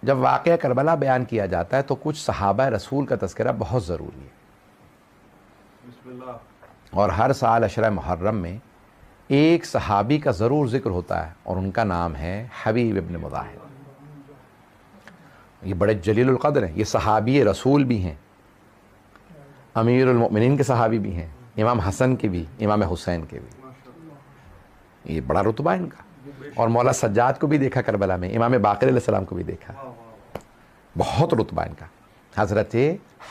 جب واقعہ کربلا بیان کیا جاتا ہے تو کچھ صحابہ رسول کا تذکرہ بہت ضروری ہے. اور ہر سال عشرہ محرم میں ایک صحابی کا ضرور ذکر ہوتا ہے اور ان کا نام ہے حبیب ابن مظاہر. یہ بڑے جلیل القدر ہیں، یہ صحابی رسول بھی ہیں، امیر المؤمنین کے صحابی بھی ہیں، امام حسن کے بھی، امام حسین کے بھی. یہ بڑا رتبہ ہے ان کا. اور مولا سجاد کو بھی دیکھا کربلا میں، امام باقر علیہ السلام کو بھی دیکھا. بہت رتبہ ان کا. حضرت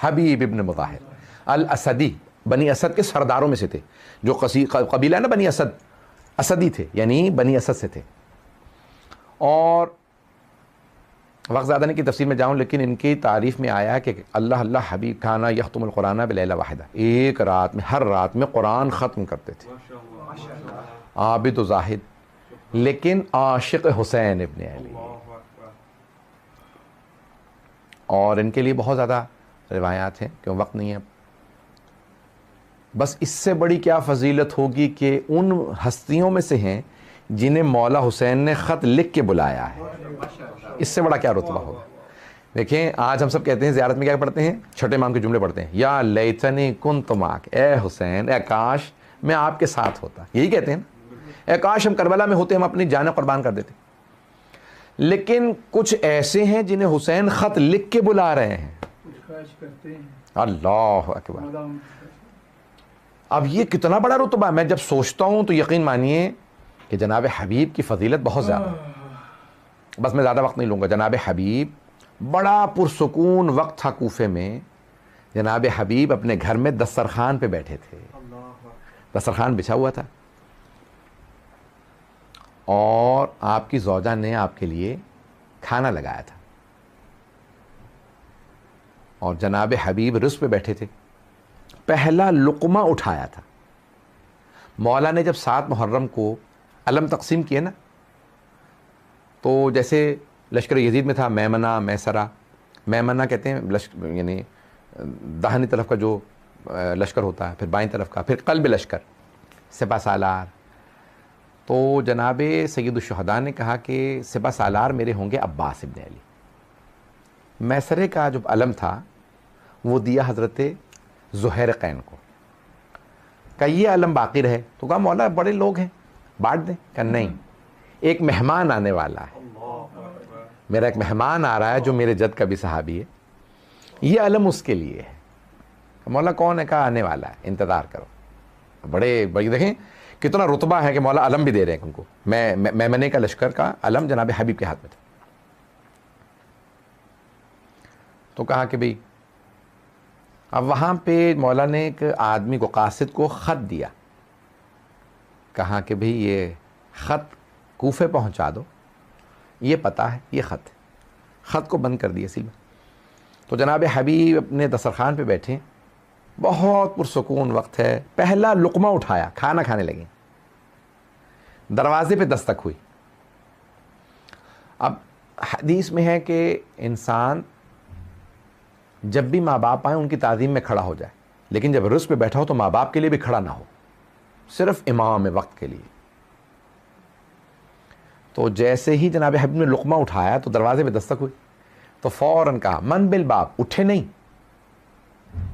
حبیب ابن مظاہر الاسدی، بنی اسد کے سرداروں میں سے تھے. جو قبیلہ ہے نا بنی اسد، اسدی تھے، یعنی بنی اسد سے تھے. اور وقت زیادہ نہیں کہ تفسیر میں جاؤں، لیکن ان کی تعریف میں آیا ہے کہ اللہ اللہ حبیب کھانا یختم القرآن بلیلہ واحدہ، ایک رات میں، ہر رات میں قرآن ختم کرتے تھے. عابد و زاہد، لیکن عاشق حسین ابن علی. اور ان کے لیے بہت زیادہ روایات ہیں کہ وقت نہیں ہے. بس اس سے بڑی کیا فضیلت ہوگی کہ ان ہستیوں میں سے ہیں جنہیں مولا حسین نے خط لکھ کے بلایا ہے. اس سے بڑا کیا رتبہ ہوگا. دیکھیں آج ہم سب کہتے ہیں زیارت میں کیا پڑھتے ہیں، چھٹے امام کے جملے پڑھتے ہیں، یا لیتنی کنت معک، اے حسین، اے کاش میں آپ کے ساتھ ہوتا. یہی کہتے ہیں، اے کاش ہم کربلا میں ہوتے، ہم اپنی جانیں قربان کر دیتے. لیکن کچھ ایسے ہیں جنہیں حسین خط لکھ کے بلا رہے ہیں. اللہ اکبر. اب یہ کتنا بڑا رتبہ ہے. میں جب سوچتا ہوں تو یقین مانیے کہ جناب حبیب کی فضیلت بہت زیادہ ہے. بس میں زیادہ وقت نہیں لوں گا. جناب حبیب، بڑا پرسکون وقت تھا کوفے میں. جناب حبیب اپنے گھر میں دسترخوان پہ بیٹھے تھے، دسترخوان بچھا ہوا تھا، اور آپ کی زوجہ نے آپ کے لیے کھانا لگایا تھا. اور جناب حبیب رزق پہ بیٹھے تھے. پہلا لقمہ اٹھایا تھا. مولا نے جب 7 محرم کو علم تقسیم کیے نا، تو جیسے لشکر یزید میں تھا میمنہ، میسرہ. میمنہ کہتے ہیں یعنی داہنی طرف کا جو لشکر ہوتا ہے، پھر بائیں طرف کا، پھر قلب لشکر، سپہ سالار. تو جناب سید الشہداء نے کہا کہ سپہ سالار میرے ہوں گے عباس ابن علی. میسرے کا جو علم تھا وہ دیا حضرت زہیر قین کو. کہ یہ علم باقی رہے. تو کہا مولا بڑے لوگ ہیں، بانٹ دیں. کہ نہیں، ایک مہمان آنے والا ہے، میرا ایک مہمان آ رہا ہے جو میرے جد کا بھی صحابی ہے، یہ علم اس کے لیے ہے. مولا کون ہے؟ کہا آنے والا ہے، انتظار کرو. بڑے دیکھیں کتنا رتبہ ہے کہ مولا علم بھی دے رہے ہیں ان کو. میمنے کا لشکر کا علم جناب حبیب کے ہاتھ میں تھا. تو کہا کہ بھئی اب وہاں پہ مولا نے ایک آدمی کو، قاصد کو خط دیا. کہا کہ بھئی یہ خط کوفے پہنچا دو، یہ پتہ ہے، یہ خط ہے. خط کو بند کر دیا سیل میں. تو جناب حبیب اپنے دسترخوان پہ بیٹھے، بہت پرسکون وقت ہے. پہلا لقمہ اٹھایا، کھانا کھانے لگے. دروازے پہ دستک ہوئی. اب حدیث میں ہے کہ انسان جب بھی ماں باپ آئیں ان کی تعظیم میں کھڑا ہو جائے، لیکن جب رزق پہ بیٹھا ہو تو ماں باپ کے لیے بھی کھڑا نہ ہو، صرف امام وقت کے لیے. تو جیسے ہی جناب حبیب نے لقمہ اٹھایا تو دروازے پہ دستک ہوئی. تو فوراً کہا من بالباب، اٹھے نہیں.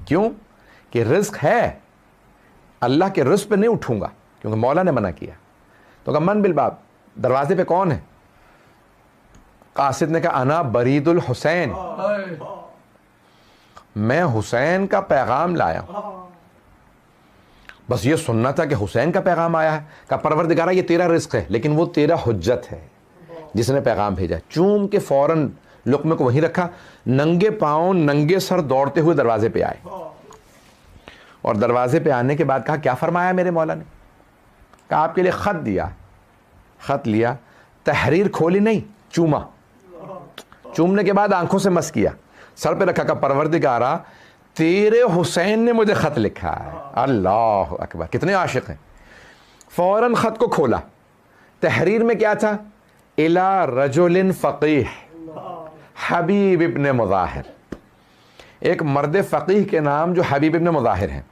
کیوں؟ کہ رزق ہے، اللہ کے رزق پہ نہیں اٹھوں گا کیونکہ مولا نے منع کیا. تو کہا من بالباب، دروازے پہ کون ہے؟ قاصد نے کہا انا برید الحسین، میں حسین کا پیغام لایا ہوں. بس یہ سننا تھا کہ حسین کا پیغام آیا ہے. کہ پروردگارہ یہ تیرا رزق ہے لیکن وہ تیرا حجت ہے جس نے پیغام بھیجا. چوم کے فوراً لقمے کو وہیں رکھا، ننگے پاؤں ننگے سر دوڑتے ہوئے دروازے پہ آئے. اور دروازے پہ آنے کے بعد کہا کیا فرمایا میرے مولا نے؟ کہا آپ کے لیے خط دیا. خط لیا، تحریر کھولی نہیں، چوما. چومنے کے بعد آنکھوں سے مس کیا، سر پہ رکھا. کہ پروردگارہ تیرے حسین نے مجھے خط لکھا ہے. اللہ اکبر، کتنے عاشق ہیں. فوراً خط کو کھولا. تحریر میں کیا تھا؟ الی رجل فقیہ حبیب ابن مظاہر. ایک مرد فقیہ کے نام جو حبیب ابن مظاہر ہیں،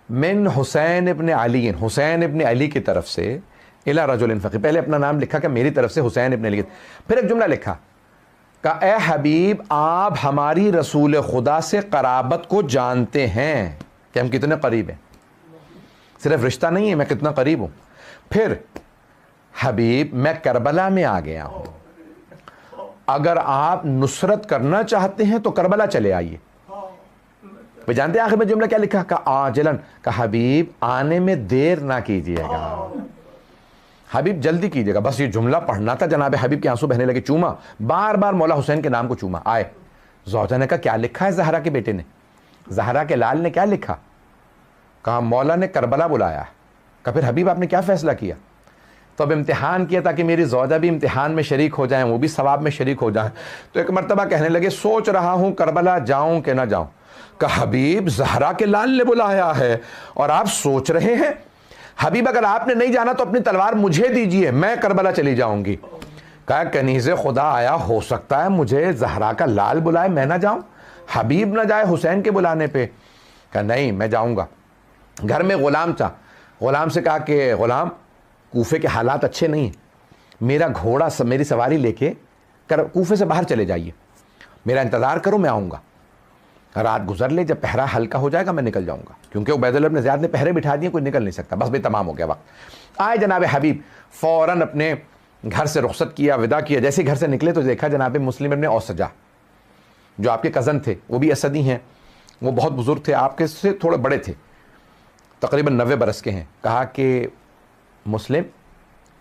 من حسین ابن علی، حسین ابن علی کی طرف سے الی رجل فقیہ. پہلے اپنا نام لکھا کہ میری طرف سے حسین ابن علی. پھر ایک جملہ لکھا کہا اے حبیب آپ ہماری رسول خدا سے قرابت کو جانتے ہیں کہ ہم کتنے قریب ہیں، صرف رشتہ نہیں ہے، میں کتنا قریب ہوں. پھر حبیب میں کربلا میں آ گیا ہوں، اگر آپ نصرت کرنا چاہتے ہیں تو کربلا چلے آئیے. وہ جانتے ہیں آخر میں جملہ کیا لکھا؟ کہ آجلن، کہ حبیب آنے میں دیر نہ کیجیے گا، حبیب جلدی کیجیے گا. بس یہ جملہ پڑھنا تھا، جناب حبیب کے آنسو بہنے لگے. چوما، بار بار مولا حسین کے نام کو چوما. آئے زوجہ نے کہا کیا لکھا ہے زہرا کے بیٹے نے، زہرا کے لال نے کیا لکھا؟ کہا مولا نے کربلا بلایا. کہا پھر حبیب آپ نے کیا فیصلہ کیا؟ تو اب امتحان کیا تاکہ میری زوجہ بھی امتحان میں شریک ہو جائیں، وہ بھی ثواب میں شریک ہو جائیں. تو ایک مرتبہ کہنے لگے سوچ رہا ہوں کربلا جاؤں کہ نہ جاؤں. کہ حبیب زہرا کے لال نے بلایا ہے اور آپ سوچ رہے ہیں؟ حبیب اگر آپ نے نہیں جانا تو اپنی تلوار مجھے دیجئے، میں کربلا چلی جاؤں گی. کہا کنیز خدا آیا، ہو سکتا ہے مجھے زہرا کا لال بلائے میں نہ جاؤں، حبیب نہ جائے حسین کے بلانے پہ. کہا نہیں میں جاؤں گا. گھر میں غلام تھا، غلام سے کہا کہ غلام کوفے کے حالات اچھے نہیں ہیں، میرا گھوڑا میری سواری لے کے کوفے سے باہر چلے جائیے، میرا انتظار کرو میں آؤں گا. رات گزر لے، جب پہرا ہلکا ہو جائے گا میں نکل جاؤں گا، کیونکہ عبید اللہ بن زیاد نے پہرے بٹھا دیے، کوئی نکل نہیں سکتا. بس بھائی تمام ہو گیا وقت. آئے جناب حبیب، فوراً اپنے گھر سے رخصت کیا، وداع کیا. جیسے گھر سے نکلے تو دیکھا جناب مسلم ابن اوسجہ جو آپ کے کزن تھے، وہ بھی اسدی ہیں، وہ بہت بزرگ تھے، آپ کے سے تھوڑے بڑے تھے، تقریباً 90 برس کے ہیں. کہا کہ مسلم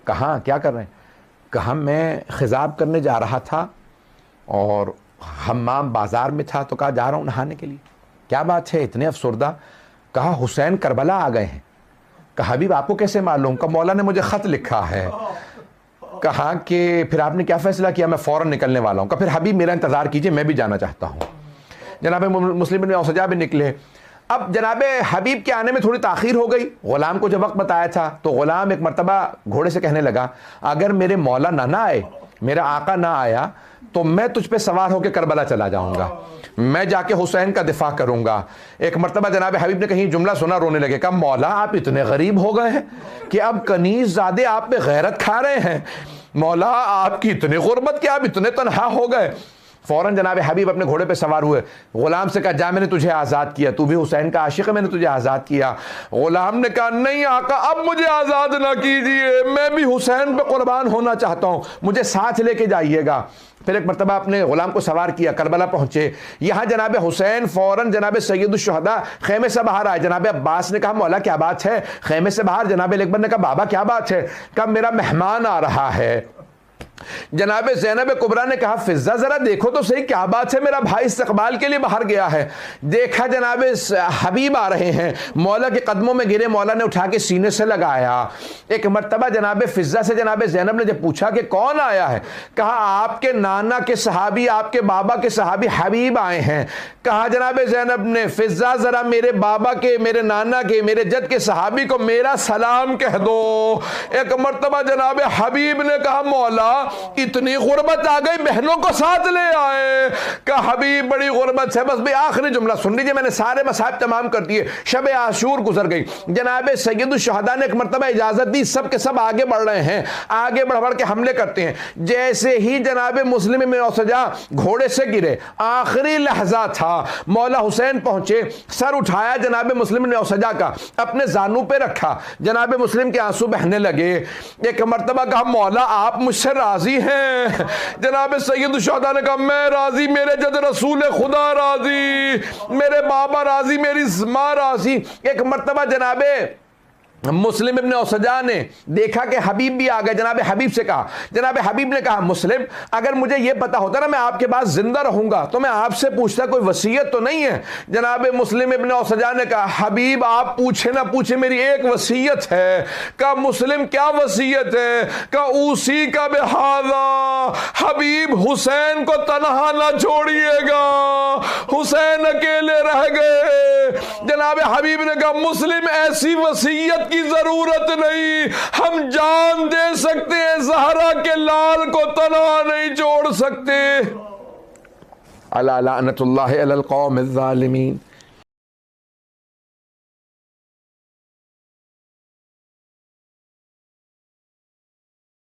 کہاں کیا کر رہے ہیں؟ کہا میں خضاب کرنے جا رہا تھا اور حمام بازار میں تھا، تو کہا جا رہا ہوں نہانے کے لیے. کیا بات ہے اتنے افسردہ؟ کہا حسین کربلا آ گئے ہیں. کہا حبیب آپ کو کیسے معلوم؟ کہ مولا نے مجھے خط لکھا ہے. کہا کہ پھر آپ نے کیا فیصلہ کیا؟ میں فوراً نکلنے والا ہوں. کہ پھر حبیب میرا انتظار کیجئے، میں بھی جانا چاہتا ہوں. جناب مسلم بن اوسجہ بھی نکلے. اب جناب حبیب کے آنے میں تھوڑی تاخیر ہو گئی. غلام کو جب وقت بتایا تھا تو غلام ایک مرتبہ گھوڑے سے کہنے لگا اگر میرے مولا نہ آئے، میرا آقا نہ آیا تو میں تجھ پہ سوار ہو کے کربلا چلا جاؤں گا، میں جا کے حسین کا دفاع کروں گا. ایک مرتبہ جناب حبیب نے کہیں جملہ سنا، رونے لگے. کہا مولا آپ اتنے غریب ہو گئے ہیں کہ اب کنیز زادے آپ پہ غیرت کھا رہے ہیں، مولا آپ کی اتنی غربت کہ آپ اتنے تنہا ہو گئے. فوراً جناب حبیب اپنے گھوڑے پہ سوار ہوئے. غلام سے کہا جا میں نے تجھے آزاد کیا، تو بھی حسین کا عاشق ہے، میں نے تجھے آزاد کیا. غلام نے کہا نہیں آقا اب مجھے آزاد نہ کیجیے، میں بھی حسین پہ قربان ہونا چاہتا ہوں، مجھے ساتھ لے کے جائیے گا. پھر ایک مرتبہ اپنے غلام کو سوار کیا، کربلا پہنچے. یہاں جناب حسین فوراً جناب سید الشہداء خیمے سے باہر آئے. جناب عباس نے کہا مولا کیا بات ہے؟ خیمے سے باہر. جناب اکبر نے کہا بابا کیا بات ہے؟ کہا میرا مہمان آ رہا ہے. جناب زینب کبریٰ نے کہا فضہ ذرا دیکھو تو صحیح کیا بات ہے، میرا بھائی استقبال کے لیے باہر گیا ہے. دیکھا جناب حبیب آ رہے ہیں، مولا کے قدموں میں گرے، مولا نے اٹھا کے سینے سے لگایا. ایک مرتبہ جناب فضہ سے جناب زینب نے جب پوچھا کہ کون آیا ہے، کہا آپ کے نانا کے صحابی، آپ کے بابا کے صحابی حبیب آئے ہیں. کہا جناب زینب نے فضہ ذرا میرے بابا کے، میرے نانا کے، میرے جد کے صحابی کو میرا سلام کہہ دو. ایک مرتبہ جناب حبیب نے کہا مولا اتنی غربت آ گئی، بہنوں کو ساتھ لے آئے. کہ حبیب بڑی غربت ہے. بس بھی آخری جملہ سن لیجئے، میں نے سارے مصائب تمام کر دیے. شب عاشور گزر گئی. جناب سید الشہداء نے ایک مرتبہ اجازت دی، سب کے سب آگے بڑھ رہے ہیں، آگے بڑھ بڑھ کے حملے کرتے ہیں. جیسے ہی جناب مسلم بن اوسجہ گھوڑے سے گرے، آخری لحظہ تھا، مولا حسین پہنچے، سر اٹھایا جناب مسلم بن اوسجہ کا، اپنے زانو پہ رکھا. جناب مسلم کے آنسو بہنے لگے. ایک مرتبہ کہا مولا آپ مجھ سے راضی ہیں؟ جناب سید الشہداء نے کہا میں راضی، میرے جد رسول خدا راضی، میرے بابا راضی، میری ماں راضی. ایک مرتبہ جناب مسلم ابن اوسجہ نے دیکھا کہ حبیب بھی آ گئے. جناب حبیب سے کہا، جناب حبیب نے کہا مسلم اگر مجھے یہ پتا ہوتا نا میں آپ کے پاس زندہ رہوں گا تو میں آپ سے پوچھتا کوئی وصیت تو نہیں ہے. جناب مسلم ابن اوسجہ نے کہا حبیب آپ پوچھے نہ پوچھے میری ایک وصیت ہے. کہا مسلم کیا وصیت ہے؟ کہا اوصی کا بہذا، حبیب حسین کو تنہا نہ چھوڑیے گا، حسین اکیلے رہ گئے. جناب حبیب نے کہا مسلم ایسی وصیت کی ضرورت نہیں، ہم جان دے سکتے ہیں، زہرا کے لال کو تنہا نہیں چھوڑ سکتے. الا لعنت اللہ علی القوم الظالمین.